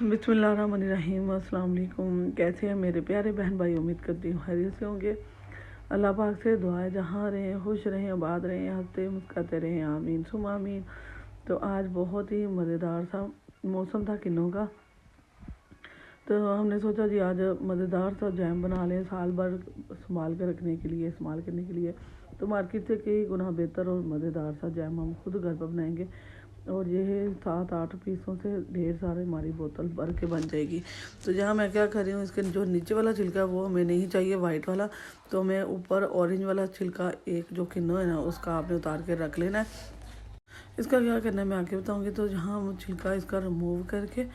बिस्मिल्लाहिर्रहमानिर्रहीम। अस्सलाम वालेकुम। कैसे हैं मेरे प्यारे बहन भाई? उम्मीद करती हूँ खैरियत से होंगे। अल्लाह पाक से दुआ है जहाँ रहें खुश रहें, आबाद रहें, हंसते मुस्कुराते रहें, आमीन सुम आमीन। तो आज बहुत ही मज़ेदार सा मौसम था किन्नों का, तो हमने सोचा जी आज मज़ेदार सा जैम बना लें साल भर संभाल के रखने के लिए, इस्तेमाल करने के लिए। तो मार्केट से कई गुना बेहतर और मज़ेदार सा जैम हम खुद घर पर बनाएंगे। और ये 7-8 पीसों से ढेर सारे हमारी बोतल भर के बन जाएगी। तो यहाँ मैं क्या कर रही हूँ, इसके जो नीचे वाला छिलका है वो हमें नहीं चाहिए, वाइट वाला। तो मैं ऊपर ऑरेंज वाला छिलका एक जो किन्नो है ना उसका आपने उतार के रख लेना है। इसका क्या करना है मैं आगे बताऊँगी। तो जहाँ हम छिलका इसका रिमूव करके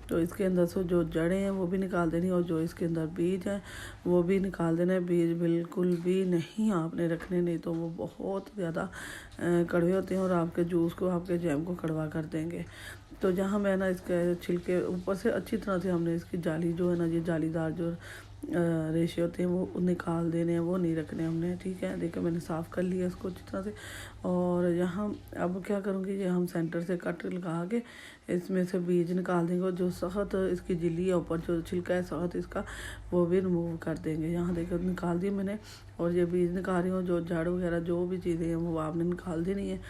तो इसके अंदर से जो जड़ें हैं वो भी निकाल देनी, और जो इसके अंदर बीज हैं वो भी निकाल देना है। बीज बिल्कुल भी नहीं आपने रखने, नहीं तो वो बहुत ज़्यादा कड़वे होते हैं और आपके जूस को, आपके जैम को कड़वा कर देंगे। तो जहाँ मैं ना इसके छिलके ऊपर से अच्छी तरह से हमने इसकी जाली जो है ना, ये जालीदार जो रेशे होते हैं वो निकाल देने हैं, वो नहीं रखने हमने। ठीक है, देखो मैंने साफ़ कर लिया इसको अच्छी तरह से। और यहाँ अब क्या करूँगी, ये हम सेंटर से कट लगा के इसमें से बीज निकाल देंगे, और जो सख्त इसकी झिल्ली है ऊपर जो छिलका है सख्त इसका वो भी रिमूव कर देंगे। यहाँ देखो निकाल दी मैंने, और ये बीज निकाल रही हूँ। जो जड़ वगैरह जो भी चीज़ें हैं वो आपने निकाल देनी है।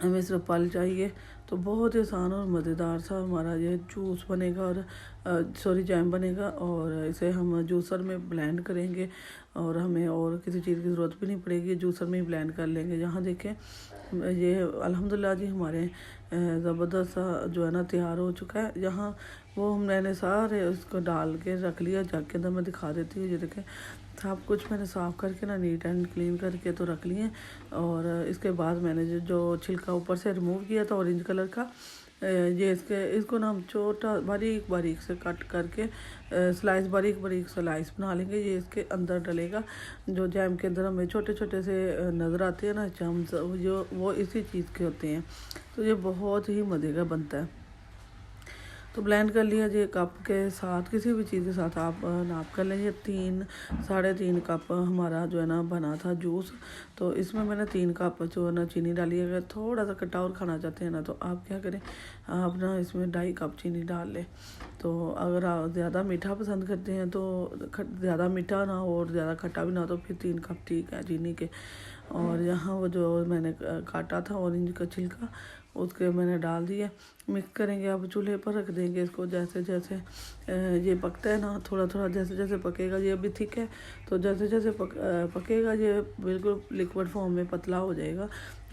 हमें सिर्फ पल चाहिए। तो बहुत ही आसान और मज़ेदार सा हमारा ये जूस बनेगा, और जैम बनेगा। और इसे हम जूसर में ब्लेंड करेंगे, और हमें और किसी चीज़ की ज़रूरत भी नहीं पड़ेगी, जूसर में ही ब्लेंड कर लेंगे। यहाँ देखें ये अल्हम्दुलिल्लाह जी हमारे ज़बरदस्त सा जो है ना तैयार हो चुका है। यहाँ वो मैंने सारे उसको डाल के रख लिया जग के अंदर। मैं दिखा देती हूँ, ये देखें सब कुछ मैंने साफ़ करके ना नीट एंड क्लीन करके तो रख लिए। और इसके बाद मैंने जो छिलका ऊपर से रिमूव किया था ऑरेंज कलर का, ये इसको ना हम छोटा बारीक बारीक से कट करके स्लाइस बारीक बारीक स्लाइस बना लेंगे। ये इसके अंदर डलेगा। जो जैम के अंदर हमें छोटे छोटे से नज़र आते हैं ना चम्स, जो वो इसी चीज़ के होते हैं। तो ये बहुत ही मज़े का बनता है। तो ब्लेंड कर लिया जी कप के साथ, किसी भी चीज़ के साथ आप नाप कर लेंगे। 3-3.5 कप हमारा जो है ना बना था जूस। तो इसमें मैंने 3 कप जो है ना चीनी डाली। अगर थोड़ा सा खट्टा और खाना चाहते हैं ना तो आप क्या करें, आप ना इसमें 2.5 कप चीनी डाल लें। तो अगर आप ज़्यादा मीठा पसंद करते हैं तो ज़्यादा मीठा ना हो और ज़्यादा खट्टा भी ना हो तो फिर 3 कप ठीक है चीनी के। और यहाँ वो जो मैंने काटा था ऑरेंज का छिलका उसके मैंने डाल दिया। मिक्स करेंगे, अब चूल्हे पर रख देंगे इसको। जैसे जैसे ये पकता है ना, थोड़ा थोड़ा जैसे जैसे पकेगा, ये अभी थिक है तो जैसे जैसे पकेगा ये बिल्कुल लिक्विड फॉर्म में पतला हो जाएगा।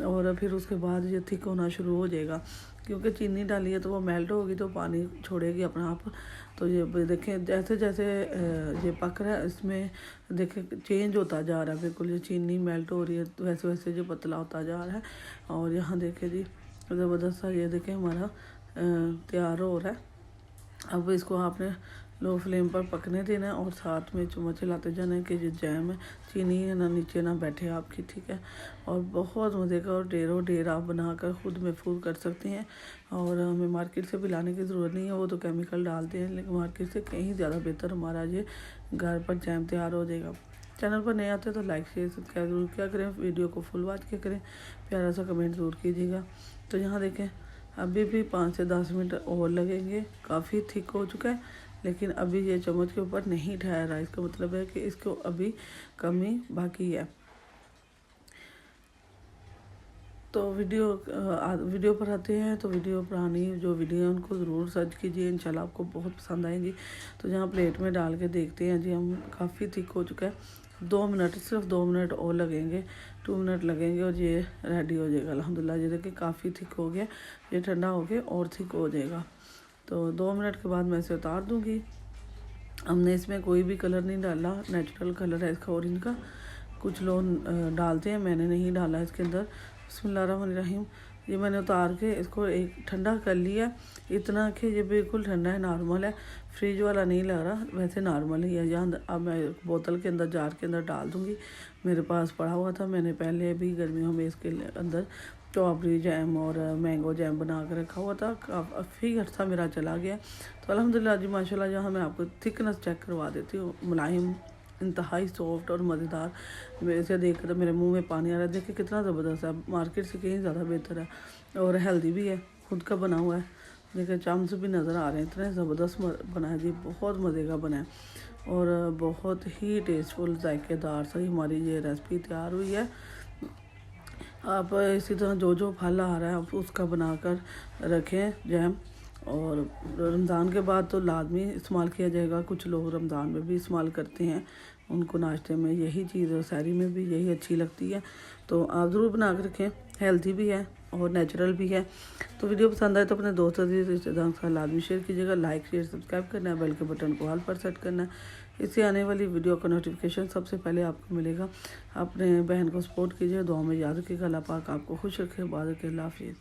और फिर उसके बाद ये थिक होना शुरू हो जाएगा, क्योंकि चीनी डाली है तो वो मेल्ट होगी तो पानी छोड़ेगी अपना आप। तो ये देखें जैसे जैसे ये पक रहा है इसमें देखें चेंज होता जा रहा है, बिल्कुल ये चीनी मेल्ट हो रही है तो वैसे वैसे जो पतला होता जा रहा है। और यहाँ देखें जी ज़बरदस्त सा ये देखें हमारा तैयार हो रहा है। अब इसको आपने लो फ्लेम पर पकने देना है, और साथ में चम्मच हिलाते जाना है कि जो जैम है चीनी है ना नीचे ना बैठे आपकी। ठीक है, और बहुत मज़े का और ढेरों ढेर आप बनाकर ख़ुद महफूज कर सकती हैं। और हमें मार्केट से भी लाने की ज़रूरत नहीं है, वो तो केमिकल डालते हैं, लेकिन मार्केट से कहीं ज़्यादा बेहतर हमारा ये घर पर जैम तैयार हो जाएगा। चैनल पर नए आते तो लाइक शेयर सब्सक्राइब ज़रूर क्या करें, वीडियो को फुल वॉच क्या करें, प्यारा सा कमेंट ज़रूर कीजिएगा। तो यहाँ देखें अभी भी 5 से 10 मिनट और लगेंगे, काफ़ी थिक हो चुका है, लेकिन अभी ये चम्मच के ऊपर नहीं ठहरा। इसका मतलब है कि इसको अभी कमी बाकी है। तो वीडियो पर आते हैं। तो वीडियो पुरानी जो वीडियो है उनको ज़रूर सर्च कीजिए, इंशाल्लाह आपको बहुत पसंद आएंगी। तो यहाँ प्लेट में डाल के देखते हैं जी, हम काफ़ी थिक हो चुका है। 2 मिनट, सिर्फ 2 मिनट और लगेंगे, 2 मिनट लगेंगे और ये रेडी हो जाएगा अल्हम्दुलिल्लाह। ये देखिए काफ़ी थिक हो गया, ये ठंडा हो गया और थिक हो जाएगा। तो 2 मिनट के बाद मैं इसे उतार दूँगी। हमने इसमें कोई भी कलर नहीं डाला, नेचुरल कलर है इसका ऑरेंज का। कुछ लोग डालते हैं, मैंने नहीं डाला इसके अंदर। बिस्मिल्लाहिर्रहमानिर्रहीम। ये मैंने उतार के इसको एक ठंडा कर लिया, इतना कि ये बिल्कुल ठंडा है, नॉर्मल है, फ्रिज वाला नहीं लग रहा, वैसे नॉर्मल ही है। यहाँ अब मैं बोतल के अंदर जार के अंदर डाल दूँगी। मेरे पास पड़ा हुआ था, मैंने पहले भी गर्मियों में इसके अंदर स्ट्रॉबेरी जैम और मैंगो जैम बना कर रखा हुआ था, काफ़ी अर्सा मेरा चला गया। तो अल्हम्दुलिल्लाह जी माशाल्लाह। यहाँ मैं आपको थिकनेस चेक करवा देती हूँ, मुलायम, इंतहाई सॉफ्ट और मज़ेदार। इसे देख कर तो मेरे मुंह में पानी आ रहा है। देखिए कितना ज़बरदस्त है, मार्केट से कहीं ज़्यादा बेहतर है और हेल्दी भी है, खुद का बना हुआ है। देखिए चाम्स भी नज़र आ रहे हैं, इतने ज़बरदस्त बना है जी, बहुत मज़े का बना है और बहुत ही टेस्टफुल जायकेदार सी हमारी ये रेसिपी तैयार हुई है। आप इसी तरह जो जो फल आ रहा है आप उसका बनाकर रखें जैम, और रमज़ान के बाद तो लाजमी इस्तेमाल किया जाएगा। कुछ लोग रमज़ान में भी इस्तेमाल करते हैं, उनको नाश्ते में यही चीज़ और सहरी में भी यही अच्छी लगती है। तो आप ज़रूर बना कर रखें, हेल्दी भी है और नेचुरल भी है। तो वीडियो पसंद आए तो अपने दोस्तों रिश्तेदारों के साथ लाजमी शेयर कीजिएगा। लाइक शेयर सब्सक्राइब करना है, बेल के बटन को ऑल पर सेट करना है। इससे आने वाली वीडियो का नोटिफिकेशन सबसे पहले आपको मिलेगा। अपने बहन को सपोर्ट कीजिए, दुआ में याद रखिएगा। अल्लाह पाक आपको खुश रखे, बात रखे। अल्लाह हाफिज़।